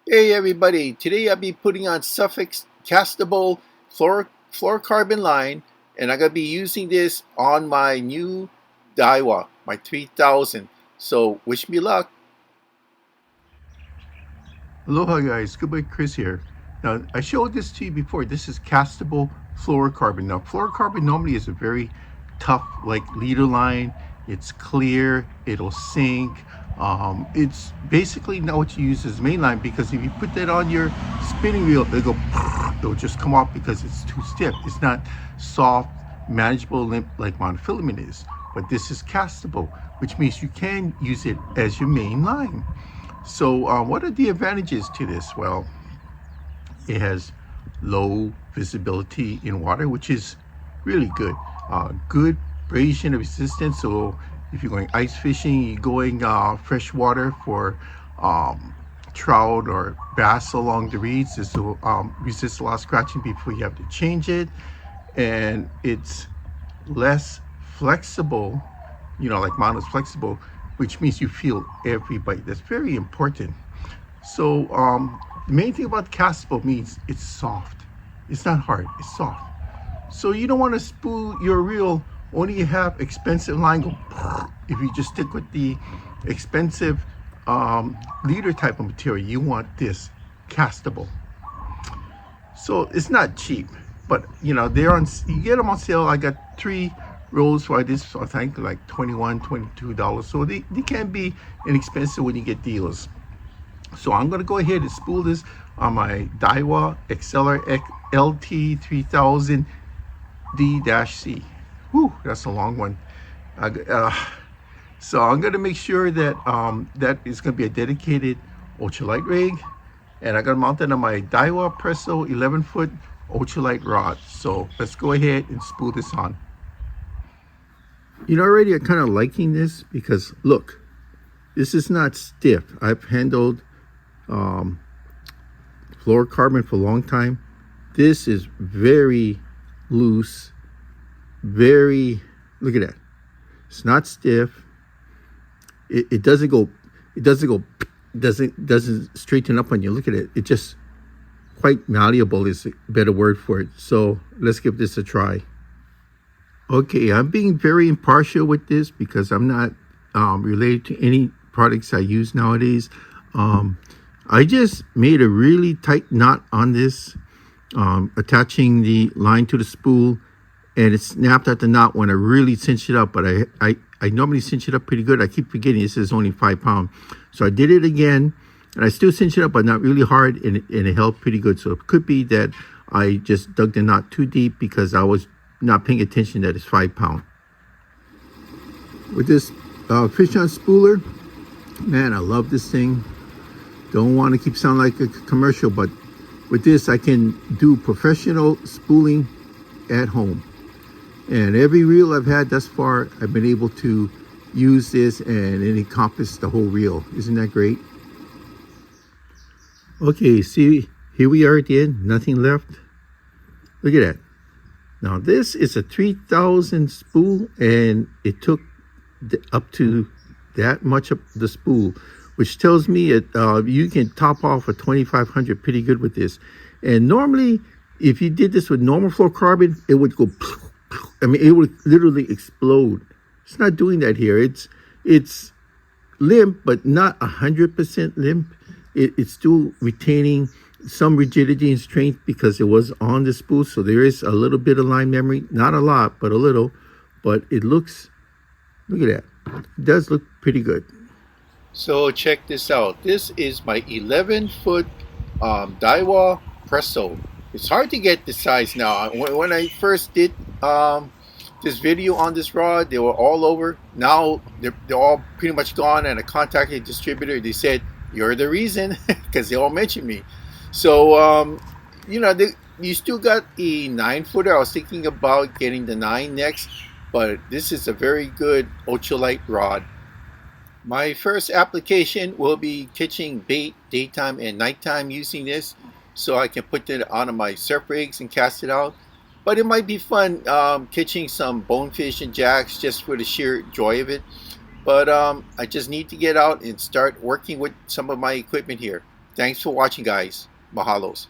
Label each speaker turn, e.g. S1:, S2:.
S1: Hey everybody, today I'll be putting on Sufix Castable Fluorocarbon line, and I'm going to be using this on my new Daiwa, my 3000. So wish me luck.
S2: Aloha guys, Goodbye Chris here. Now I showed this to you before. This is castable fluorocarbon. Now fluorocarbon normally is a very tough like leader line. It's clear, it'll sink. It's basically not what you use as mainline, because if you put that on your spinning wheel, it'll just come off because it's too stiff. It's not soft, manageable limp like monofilament is. But this is castable, which means you can use it as your main line. So what are the advantages to this? Well, it has low visibility in water, which is really good. Good abrasion resistance. So if you're going ice fishing, you're going freshwater for trout or bass along the reeds, this will resist a lot of scratching before you have to change it. And it's less flexible, like mono's flexible, which means you feel every bite. That's very important. So the main thing about castable means it's soft. It's not hard, it's soft. So you don't want to spool your reel only you have expensive line go if you just stick with the expensive leader type of material. You want this castable. So it's not cheap, but they're on, you get them on sale. I got 3 rolls for this, I think like $21, $22. So they can be inexpensive when you get deals. So I'm gonna go ahead and spool this on my Daiwa Exceler LT3000D-C. Whew, that's a long one. So I'm gonna make sure that that is gonna be a dedicated ultralight rig, and I got mounted on my Daiwa Presso 11-foot ultralight rod. So let's go ahead and spool this on. Already I'm kind of liking this because look, this is not stiff. I've handled fluorocarbon for a long time. This is very loose, very, look at that. It's not stiff. It doesn't straighten up on you. Look at it. It just quite malleable is a better word for it. So let's give this a try. Okay, I'm being very impartial with this because I'm not related to any products I use nowadays. I just made a really tight knot on this, attaching the line to the spool, and it snapped at the knot when I really cinched it up. But I normally cinch it up pretty good. I keep forgetting this is only 5 pounds. So I did it again, and I still cinched it up, but not really hard, and it held pretty good. So it could be that I just dug the knot too deep because I was not paying attention that it's 5 pounds. With this fish on spooler, man, I love this thing. Don't want to keep sounding like a commercial, but with this I can do professional spooling at home. And every reel I've had thus far, I've been able to use this and it encompasses the whole reel. Isn't that great? Okay, see, here we are at the end, nothing left. Look at that. Now this is a 3000 spool, and it took up to that much of the spool, which tells me that you can top off a 2500 pretty good with this. And normally, if you did this with normal fluorocarbon, it would go, I mean, it would literally explode. It's not doing that here. It's limp, but not 100% limp. It's still retaining some rigidity and strength because it was on the spool. So there is a little bit of line memory, not a lot, but a little. But it looks, look at that. It does look pretty good.
S1: So check this out. This is my 11-foot Daiwa Presso. It's hard to get this size now. When I first did this video on this rod, they were all over. Now they're all pretty much gone, and I contacted a distributor. They said, you're the reason, because they all mentioned me. So, you still got the 9-footer. I was thinking about getting the 9 next, but this is a very good ultralight rod. My first application will be catching bait daytime and nighttime using this, so I can put it on my surf rigs and cast it out. But it might be fun catching some bonefish and jacks just for the sheer joy of it. But I just need to get out and start working with some of my equipment here. Thanks for watching, guys. Mahalos.